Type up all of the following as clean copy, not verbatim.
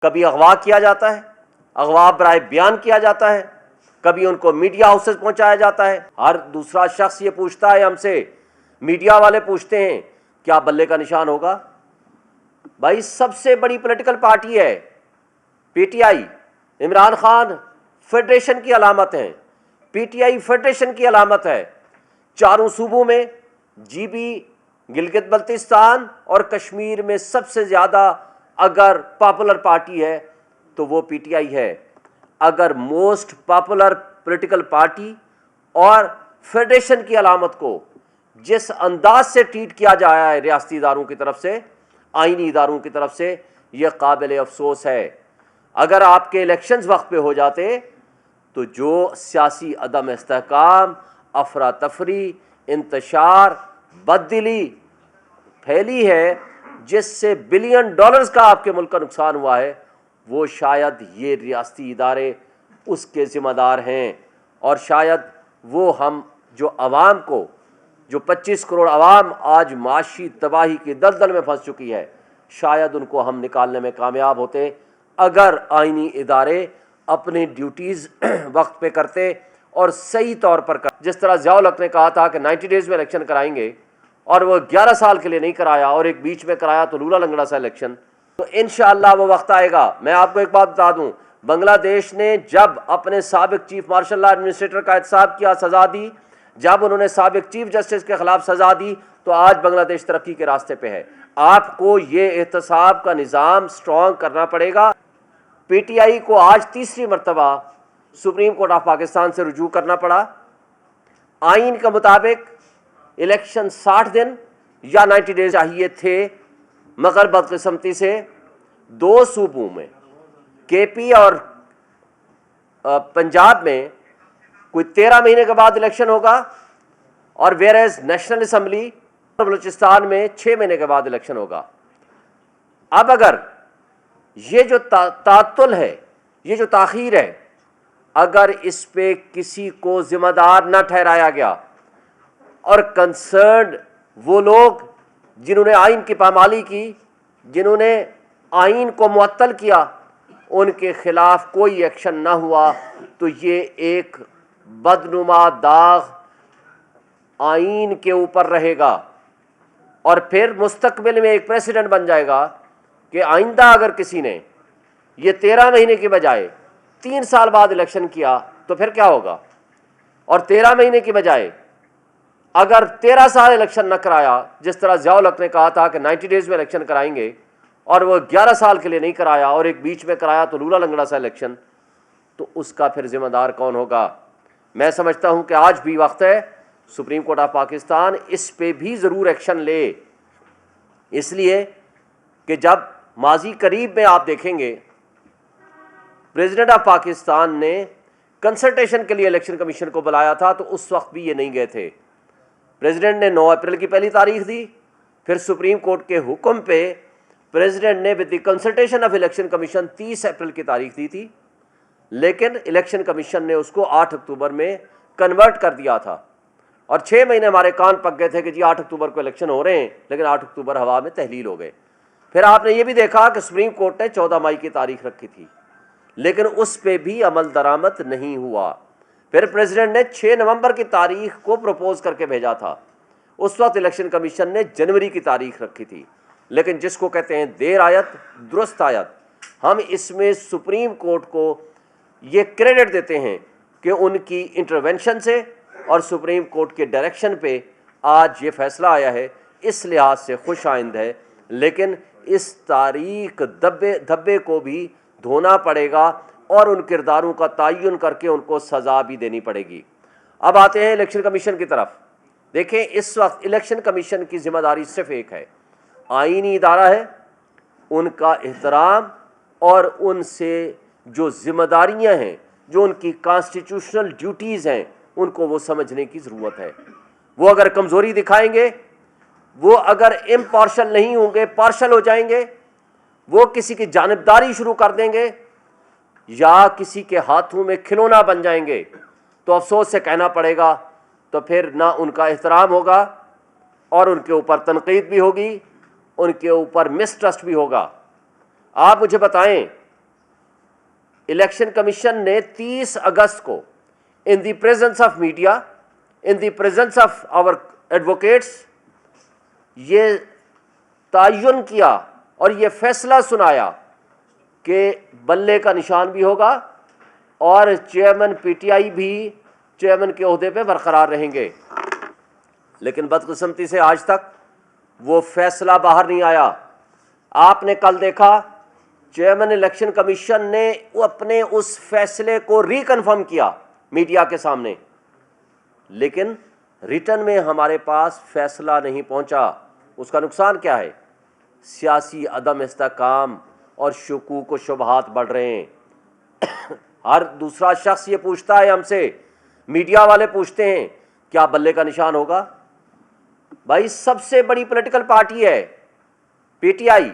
کبھی اغوا کیا جاتا ہے، اغوا برائے بیان کیا جاتا ہے، کبھی ان کو میڈیا ہاؤسز پہنچایا جاتا ہے۔ ہر دوسرا شخص یہ پوچھتا ہے ہم سے، میڈیا والے پوچھتے ہیں کیا بلے کا نشان ہوگا؟ بھائی سب سے بڑی پولیٹیکل پارٹی ہے P T I, Imran Khan federation کی علامت ہے، پی ٹی آئی فیڈریشن کی علامت ہے۔ چاروں صوبوں میں جی بی، گلگت بلتستان اور کشمیر میں سب سے زیادہ اگر پاپولر پارٹی ہے تو وہ پی ٹی آئی ہے۔ اگر موسٹ پاپولر پولیٹیکل پارٹی اور فیڈریشن کی علامت کو جس انداز سے ٹریٹ کیا جایا ہے ریاستی اداروں کی طرف سے، آئینی اداروں کی طرف سے، یہ قابل افسوس ہے۔ اگر آپ کے الیکشنز وقت پہ ہو جاتے تو جو سیاسی عدم استحکام، افراتفری، انتشار، بددلی پھیلی ہے جس سے بلین ڈالرز کا آپ کے ملک کا نقصان ہوا ہے، وہ شاید یہ ریاستی ادارے اس کے ذمہ دار ہیں، اور شاید وہ ہم جو عوام کو، جو 25 کروڑ عوام آج معاشی تباہی کی دلدل میں پھنس چکی ہے، شاید ان کو ہم نکالنے میں کامیاب ہوتے اگر آئینی ادارے اپنی ڈیوٹیز وقت پہ کرتے اور صحیح طور پر کرتے۔ جس طرح ضیاء الحق نے کہا تھا کہ 90 ڈیز میں الیکشن کرائیں گے، اور وہ 11 سال کے لیے نہیں کرایا اور ایک بیچ میں کرایا تو لولا لنگڑا سا الیکشن، تو انشاءاللہ وہ وقت آئے گا۔ میں آپ کو ایک بات بتا دوں، بنگلہ دیش نے جب اپنے سابق چیف مارشل لا ایڈمنسٹریٹر کا احتساب کیا، سزا دی، جب انہوں نے سابق چیف جسٹس کے خلاف سزا دی، تو آج بنگلہ دیش ترقی کے راستے پہ ہے۔ آپ کو یہ احتساب کا نظام سٹرونگ کرنا پڑے گا۔ پی ٹی آئی کو آج تیسری مرتبہ سپریم کورٹ آف پاکستان سے رجوع کرنا پڑا۔ آئین کے مطابق الیکشن 60 دن یا 90 ڈیز چاہیے تھے، مگر بدقسمتی سے دو صوبوں میں، کے پی اور پنجاب میں، کوئی 13 مہینے کے بعد الیکشن ہوگا، اور ویئرز نیشنل اسمبلی اور بلوچستان میں 6 مہینے کے بعد الیکشن ہوگا۔ اب اگر یہ جو تعطل ہے، یہ جو تاخیر ہے، اگر اس پہ کسی کو ذمہ دار نہ ٹھہرایا گیا اور کنسرنڈ وہ لوگ جنہوں نے آئین کی پامالی کی، جنہوں نے آئین کو معطل کیا، ان کے خلاف کوئی ایکشن نہ ہوا، تو یہ ایک بدنما داغ آئین کے اوپر رہے گا، اور پھر مستقبل میں ایک پریسیڈنٹ بن جائے گا کہ آئندہ اگر کسی نے یہ 13 مہینے کے بجائے 3 سال بعد الیکشن کیا تو پھر کیا ہوگا، اور 13 مہینے کی بجائے اگر 13 سال الیکشن نہ کرایا، جس طرح ضیاء الحق نے کہا تھا کہ 90 ڈیز میں الیکشن کرائیں گے، اور وہ 11 سال کے لیے نہیں کرایا اور ایک بیچ میں کرایا تو لولا لنگڑا سا الیکشن، تو اس کا پھر ذمہ دار کون ہوگا؟ میں سمجھتا ہوں کہ آج بھی وقت ہے سپریم کورٹ آف پاکستان اس پہ بھی ضرور ایکشن لے، اس لیے کہ جب ماضی قریب میں آپ دیکھیں گے پریزیڈنٹ آف پاکستان نے کنسلٹیشن کے لیے الیکشن کمیشن کو بلایا تھا، تو اس وقت بھی یہ نہیں گئے تھے۔ پریزیڈنٹ نے 9 اپریل کی پہلی تاریخ دی، پھر سپریم کورٹ کے حکم پہ پریزیڈنٹ نے with the consultation of election commission 30 April کی تاریخ دی تھی، لیکن الیکشن کمیشن نے اس کو 8 اکتوبر میں کنورٹ کر دیا تھا، اور 6 مہینے ہمارے کان پک گئے تھے کہ جی 8 اکتوبر کو الیکشن ہو رہے ہیں، لیکن 8 اکتوبر ہوا میں تحلیل ہو گئے۔ پھر آپ نے یہ بھی دیکھا کہ سپریم کورٹ نے 14 مئی کی تاریخ رکھی تھی، لیکن اس پہ بھی عمل درآمد نہیں ہوا۔ پھر پریزیڈنٹ نے 6 نومبر کی تاریخ کو پروپوز کر کے بھیجا تھا، اس وقت الیکشن کمیشن نے جنوری کی تاریخ رکھی تھی، لیکن جس کو کہتے ہیں دیر آیت درست آیت، ہم اس میں سپریم کورٹ کو یہ کریڈٹ دیتے ہیں کہ ان کی انٹرونشن سے اور سپریم کورٹ کے ڈائریکشن پہ آج یہ فیصلہ آیا ہے، اس لحاظ سے خوش آئند ہے، لیکن اس تاریخ دھبے کو بھی دھونا پڑے گا اور ان کرداروں کا تعین کر کے ان کو سزا بھی دینی پڑے گی۔ اب آتے ہیں الیکشن کمیشن کی طرف۔ دیکھیں اس وقت الیکشن کمیشن کی ذمہ داری صرف ایک ہے، آئینی ادارہ ہے، ان کا احترام اور ان سے جو ذمہ داریاں ہیں، جو ان کی کانسٹیٹیوشنل ڈیوٹیز ہیں، ان کو وہ سمجھنے کی ضرورت ہے۔ وہ اگر کمزوری دکھائیں گے، وہ اگر امپارشل نہیں ہوں گے، پارشل ہو جائیں گے، وہ کسی کی جانبداری شروع کر دیں گے یا کسی کے ہاتھوں میں کھلونا بن جائیں گے، تو افسوس سے کہنا پڑے گا تو پھر نہ ان کا احترام ہوگا اور ان کے اوپر تنقید بھی ہوگی، ان کے اوپر مسٹرسٹ بھی ہوگا۔ آپ مجھے بتائیں الیکشن کمیشن نے 30 اگست کو in the presence of media, in the presence of our advocates یہ تعین کیا اور یہ فیصلہ سنایا کہ بلے کا نشان بھی ہوگا اور چیئرمین پی ٹی آئی بھی چیئرمین کے عہدے پہ برقرار رہیں گے. لیکن بدقسمتی سے آج تک وہ فیصلہ باہر نہیں آیا. آپ نے کل دیکھا چیئرمین الیکشن کمیشن نے اپنے اس فیصلے کو ریکنفرم کیا میڈیا کے سامنے, لیکن ریٹن میں ہمارے پاس فیصلہ نہیں پہنچا. اس کا نقصان کیا ہے؟ سیاسی عدم استحکام اور شکوک و شبہات بڑھ رہے ہیں. ہر دوسرا شخص یہ پوچھتا ہے ہم سے, میڈیا والے پوچھتے ہیں کیا بلے کا نشان ہوگا؟ بھائی سب سے بڑی پولیٹیکل پارٹی ہے P T I,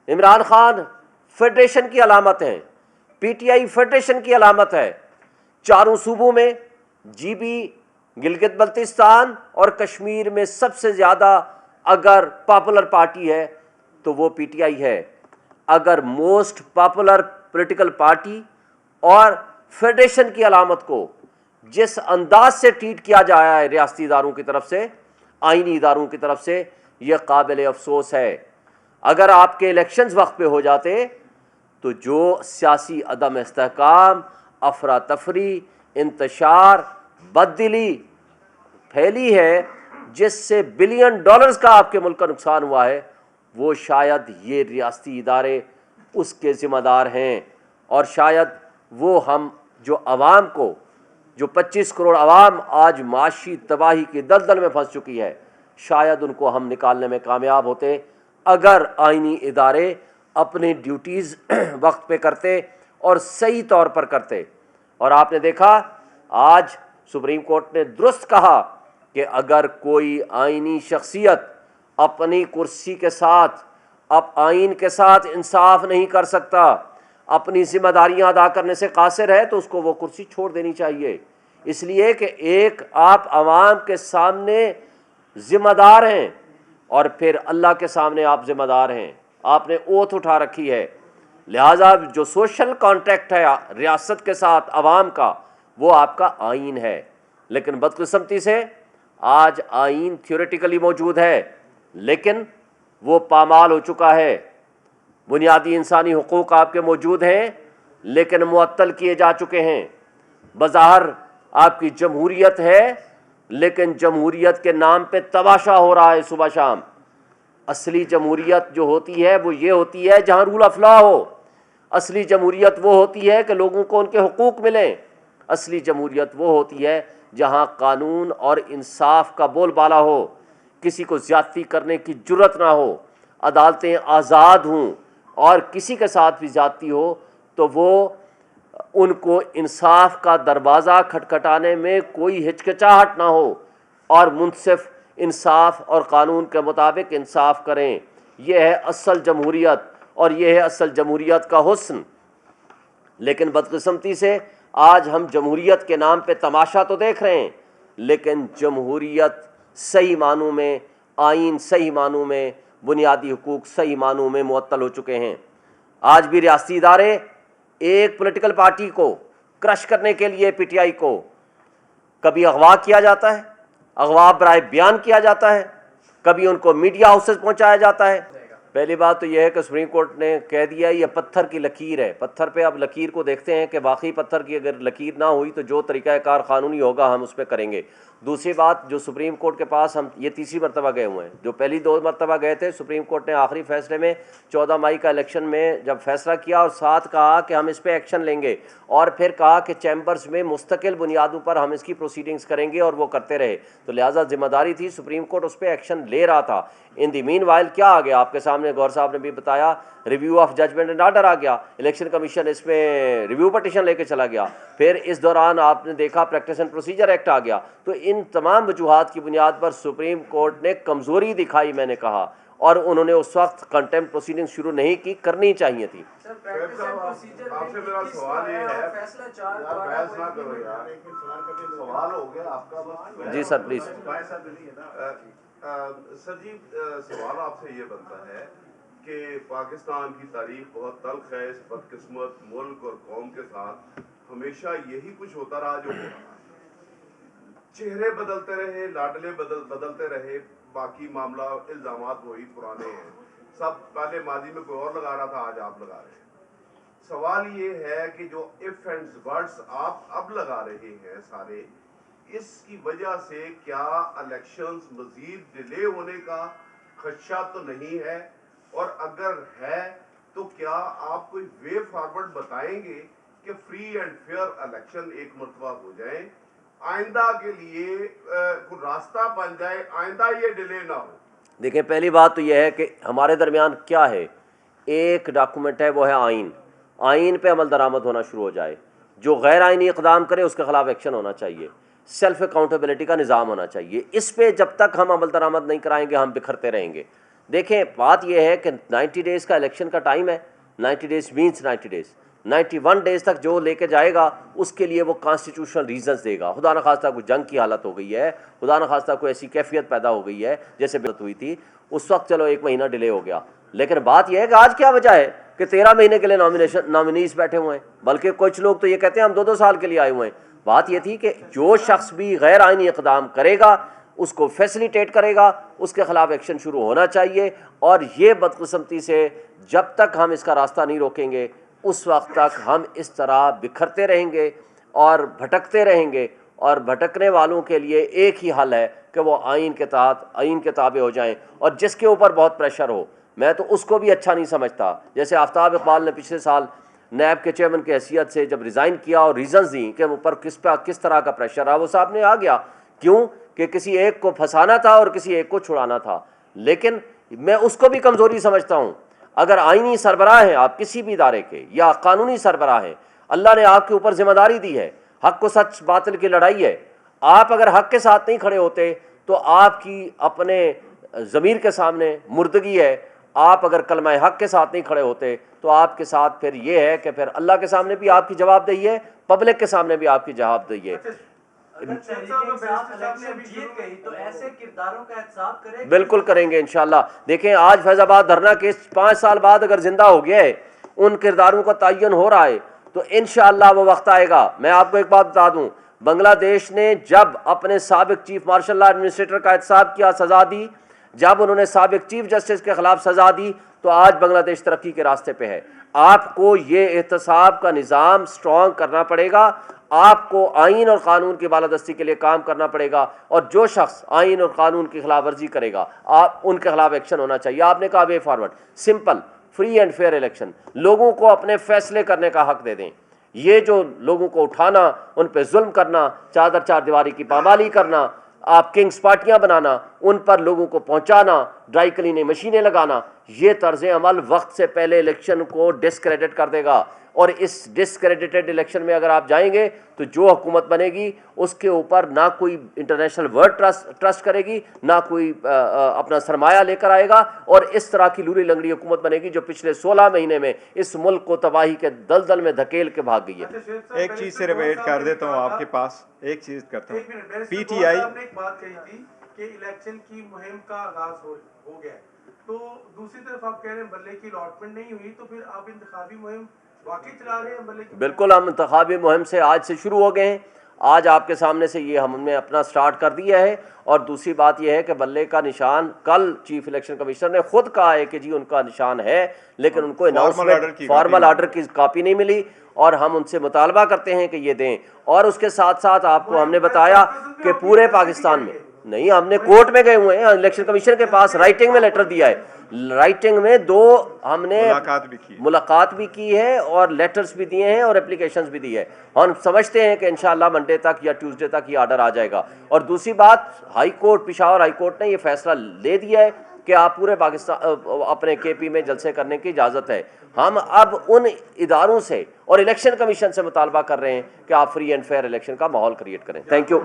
Imran Khan federation کی علامت ہے, پی ٹی آئی فیڈریشن کی علامت ہے. چاروں صوبوں میں جی بی, گلگت بلتستان اور کشمیر میں سب سے زیادہ اگر پاپولر پارٹی ہے تو وہ پی ٹی آئی ہے. اگر موسٹ پاپولر پولیٹیکل پارٹی اور فیڈریشن کی علامت کو جس انداز سے ٹریٹ کیا جایا ہے ریاستی اداروں کی طرف سے, آئینی اداروں کی طرف سے, یہ قابل افسوس ہے. اگر آپ کے الیکشنز وقت پہ ہو جاتے تو جو سیاسی عدم استحکام, افراتفری, انتشار, بددلی پھیلی ہے جس سے بلین ڈالرز کا آپ کے ملک کا نقصان ہوا ہے, وہ شاید یہ ریاستی ادارے اس کے ذمہ دار ہیں. اور شاید وہ ہم جو عوام کو, جو 25 کروڑ عوام آج معاشی تباہی کی دلدل میں پھنس چکی ہے, شاید ان کو ہم نکالنے میں کامیاب ہوتے اگر آئینی ادارے اپنی ڈیوٹیز وقت پہ کرتے اور صحیح طور پر کرتے. اور آپ نے دیکھا آج سپریم کورٹ نے درست کہا کہ اگر کوئی آئینی شخصیت اپنی کرسی کے ساتھ, اب آئین کے ساتھ انصاف نہیں کر سکتا, اپنی ذمہ داریاں ادا کرنے سے قاصر ہے, تو اس کو وہ کرسی چھوڑ دینی چاہیے. اس لیے کہ ایک آپ عوام کے سامنے ذمہ دار ہیں اور پھر اللہ کے سامنے آپ ذمہ دار ہیں, آپ نے اوتھ اٹھا رکھی ہے. لہٰذا جو سوشل کانٹیکٹ ہے ریاست کے ساتھ عوام کا, وہ آپ کا آئین ہے. لیکن بدقسمتی سے آج آئین تھیوریٹیکلی موجود ہے لیکن وہ پامال ہو چکا ہے. بنیادی انسانی حقوق آپ کے موجود ہیں لیکن معطل کیے جا چکے ہیں. بظاہر آپ کی جمہوریت ہے لیکن جمہوریت کے نام پہ تماشا ہو رہا ہے صبح شام. اصلی جمہوریت جو ہوتی ہے وہ یہ ہوتی ہے جہاں رول آف لا ہو. اصلی جمہوریت وہ ہوتی ہے کہ لوگوں کو ان کے حقوق ملیں. اصلی جمہوریت وہ ہوتی ہے جہاں قانون اور انصاف کا بول بالا ہو, کسی کو زیادتی کرنے کی جرت نہ ہو, عدالتیں آزاد ہوں, اور کسی کے ساتھ بھی زیادتی ہو تو وہ ان کو انصاف کا دروازہ کھٹکھٹانے میں کوئی ہچکچاہٹ نہ ہو اور منصف انصاف اور قانون کے مطابق انصاف کریں. یہ ہے اصل جمہوریت اور یہ ہے اصل جمہوریت کا حسن. لیکن بدقسمتی سے آج ہم جمہوریت کے نام پہ تماشا تو دیکھ رہے ہیں لیکن جمہوریت صحیح معنوں میں, آئین صحیح معنوں میں, بنیادی حقوق صحیح معنوں میں معطل ہو چکے ہیں. آج بھی ریاستی ادارے ایک پولیٹیکل پارٹی کو کرش کرنے کے لیے, پی ٹی آئی کو, کبھی اغوا کیا جاتا ہے, اغوا برائے بیان کیا جاتا ہے, کبھی ان کو میڈیا ہاؤسز پہنچایا جاتا ہے. پہلی بات تو یہ ہے کہ سپریم کورٹ نے کہہ دیا یہ پتھر کی لکیر ہے. پتھر پہ اب لکیر کو دیکھتے ہیں کہ واقعی پتھر کی اگر لکیر نہ ہوئی تو جو طریقہ کار قانونی ہوگا ہم اس پہ کریں گے. دوسری بات, جو سپریم کورٹ کے پاس ہم یہ تیسری مرتبہ گئے ہوئے ہیں, جو پہلی 2 مرتبہ گئے تھے سپریم کورٹ نے آخری فیصلے میں 14 مئی کا الیکشن میں جب فیصلہ کیا اور ساتھ کہا کہ ہم اس پہ ایکشن لیں گے, اور پھر کہا کہ چیمبرز میں مستقل بنیادوں پر ہم اس کی پروسیڈنگز کریں گے, اور وہ کرتے رہے. تو لہٰذا ذمہ داری تھی, سپریم کورٹ اس پہ ایکشن لے رہا تھا. ان دی مین وائل کیا آ گیا آپ کے سامنے, گور صاحب نے بھی بتایا, review of judgment and order آ گیا. الیکشن کمیشن اس میں ریویو پٹیشن لے کے چلا گیا. پھر اس دوران آپ نے دیکھا پریکٹس اینڈ پروسیجر ایکٹ آ گیا. تو ان تمام وجوہات کی بنیاد پر سپریم کورٹ نے کمزوری دکھائی, میں نے کہا, اور انہوں نے اس وقت کنٹمپٹ پروسیڈنگ شروع نہیں کی, کرنی چاہیے تھی. جی سر پلیز. سر جی سوال آپ سے یہ بنتا ہے کہ پاکستان کی تاریخ بہت تلخ ہے. اس بدقسمت ملک اور قوم کے ساتھ ہمیشہ یہی کچھ ہوتا رہا جو ہو رہا ہے. چہرے بدلتے رہے, لاڈلے بدلتے رہے, باقی معاملہ الزامات وہی پرانے ہیں. سب پہلے ماضی میں کوئی اور لگا رہا تھا, آج آپ لگا رہے ہیں. سوال یہ ہے کہ جو ایف اینڈ ورڈز آپ اب لگا رہے ہیں سارے, اس کی وجہ سے کیا الیکشنز مزید ڈیلے ہونے کا خدشہ تو نہیں ہے؟ اور اگر ہے تو کیا آپ کوئی وے فارورڈ بتائیں گے کہ فری اینڈ فیئر الیکشن ایک مرتبہ ہو جائیں, آئندہ کے لیے کوئی راستہ بن جائے, آئندہ یہ ڈیلے نہ ہو؟ دیکھیں, پہلی بات تو یہ ہے کہ ہمارے درمیان کیا ہے, ایک ڈاکومنٹ ہے, وہ ہے آئین. آئین پہ عمل درآمد ہونا شروع ہو جائے. جو غیر آئینی اقدام کرے اس کے خلاف ایکشن ہونا چاہیے. سیلف اکاؤنٹیبلٹی کا نظام ہونا چاہیے. اس پہ جب تک ہم عمل درآمد نہیں کرائیں گے ہم بکھرتے رہیں گے. دیکھیں, بات یہ ہے کہ 90 ڈیز کا الیکشن کا ٹائم ہے. 90 ڈیز مینس 90 ڈیز, 91 ڈیز تک جو لے کے جائے گا اس کے لیے وہ کانسٹیٹیوشنل ریزنز دے گا. خدا نخواستہ کوئی جنگ کی حالت ہو گئی ہے, خدا نخواستہ کوئی ایسی کیفیت پیدا ہو گئی ہے جیسے بات ہوئی تھی, اس وقت چلو 1 مہینہ ڈیلے ہو گیا. لیکن بات یہ ہے کہ آج کیا وجہ ہے کہ 13 مہینے کے لیے نامینیز بیٹھے ہوئے ہیں, بلکہ کچھ لوگ تو یہ کہتے ہیں ہم 2 سال کے لیے آئے ہوئے ہیں. بات یہ تھی کہ جو شخص بھی غیر آئینی اقدام کرے گا اس کو فیسیلیٹیٹ کرے گا, اس کے خلاف ایکشن شروع ہونا چاہیے. اور یہ بدقسمتی سے جب تک ہم اس کا راستہ نہیں روکیں گے اس وقت تک ہم اس طرح بکھرتے رہیں گے اور بھٹکتے رہیں گے. اور بھٹکنے والوں کے لیے ایک ہی حل ہے کہ وہ آئین کے تحت آئین کے تابع ہو جائیں. اور جس کے اوپر بہت پریشر ہو, میں تو اس کو بھی اچھا نہیں سمجھتا. جیسے آفتاب اقبال نے پچھلے سال نیب کے چیئرمین کی حیثیت سے جب ریزائن کیا اور ریزنز دیں کہ اوپر کس طرح کا پریشر رہا, وہ صاحب نے آ گیا. کیوں کہ کسی ایک کو پھنسانا تھا اور کسی ایک کو چھڑانا تھا. لیکن میں اس کو بھی کمزوری سمجھتا ہوں. اگر آئینی سربراہ ہیں آپ کسی بھی ادارے کے یا قانونی سربراہ ہیں, اللہ نے آپ کے اوپر ذمہ داری دی ہے, حق و سچ باطل کی لڑائی ہے. آپ اگر حق کے ساتھ نہیں کھڑے ہوتے تو آپ کی اپنے ضمیر کے سامنے مردگی ہے. آپ اگر کلمہ حق کے ساتھ نہیں کھڑے ہوتے تو آپ کے ساتھ پھر یہ ہے کہ پھر اللہ کے سامنے بھی آپ کی جواب دہی ہے, پبلک کے سامنے بھی آپ کی جواب دہی ہے. بالکل کریں گے انشاءاللہ. دیکھیں, آج فیض آباد دھرنا کیس 5 سال بعد اگر زندہ ہو گیا ہے, ان کرداروں کا تعین ہو رہا ہے, تو انشاءاللہ وہ وقت آئے گا. میں آپ کو ایک بات بتا دوں, بنگلہ دیش نے جب اپنے سابق چیف مارشل لا ایڈمنسٹریٹر کا احتساب کیا, سزا دی, جب انہوں نے سابق چیف جسٹس کے خلاف سزا دی, تو آج بنگلہ دیش ترقی کے راستے پہ ہے. آپ کو یہ احتساب کا نظام سٹرونگ کرنا پڑے گا. آپ کو آئین اور قانون کی بالادستی کے لیے کام کرنا پڑے گا. اور جو شخص آئین اور قانون کی خلاف ورزی کرے گا آپ ان کے خلاف ایکشن ہونا چاہیے. آپ نے کہا way forward, simple, free and fair election. لوگوں کو اپنے فیصلے کرنے کا حق دے دیں. یہ جو لوگوں کو اٹھانا, ان پہ ظلم کرنا, چار دیواری کی پامالی کرنا, آپ کنگز پارٹیاں بنانا, ان پر لوگوں کو پہنچانا, ڈرائی کلیننگ مشینیں لگانا, یہ طرز عمل وقت سے پہلے الیکشن کو ڈسکریڈٹ کر دے گا. اور اس ڈسکریڈٹڈ الیکشن میں اگر آپ جائیں گے تو جو حکومت بنے گی اس کے اوپر نہ کوئی انٹرنیشنل ورلڈ ٹرسٹ کرے گی, نہ کوئی اپنا سرمایہ لے کر آئے گا, اور اس طرح کی لوری لنگڑی حکومت بنے گی جو پچھلے 16 مہینے میں اس ملک کو تباہی کے دلدل میں دھکیل کے بھاگ گئی ہے. ایک چیز سے ریویٹ کر دیتا ہوں آپ کے پاس, ایک چیز کرتا ہوں. پی ٹی آئی نے ایک بات کہی تھی کہ الیکشن کی مہم کا آغاز ہو گیا ہے, تو دوسری طرف آپ کہہ رہے ہیں بلے کی الاٹمنٹ نہیں ہوئی, تو پھر آپ انتخابی مہم واقعی چلا رہے ہیں بلے کی؟ بالکل, ہم انتخابی مہم سے آج سے شروع ہو گئے ہیں. آج آپ کے سامنے سے یہ ہم نے اپنا سٹارٹ کر دیا ہے. اور دوسری بات یہ ہے کہ بلے کا نشان, کل چیف الیکشن کمشنر نے خود کہا ہے کہ جی ان کا نشان ہے, لیکن ان کو فارمل آرڈر کی کاپی نہیں ملی, اور ہم ان سے مطالبہ کرتے ہیں کہ یہ دیں. اور اس کے ساتھ ساتھ آپ کو ہم نے بتایا کہ پورے پاکستان میں نہیں, ہم نے کورٹ میں گئے ہوئے ہیں, الیکشن کمیشن کے پاس رائٹنگ میں لیٹر دیا ہے. رائٹنگ میں 2 ہم نے ملاقات بھی کی ہے, اور لیٹرز بھی دیے ہیں, اور اپلیکیشنز بھی دی ہے. ہم سمجھتے ہیں کہ انشاءاللہ منڈے تک یا ٹیوزڈے تک یہ آرڈر آ جائے گا. اور دوسری بات, high court, Peshawar high court نے یہ فیصلہ لے دیا ہے کہ آپ پورے پاکستان اپنے کے پی میں جلسے کرنے کی اجازت ہے. ہم اب ان اداروں سے اور الیکشن کمیشن سے مطالبہ کر رہے ہیں کہ آپ فری اینڈ فیئر الیکشن کا ماحول کریٹ کریں. Thank you.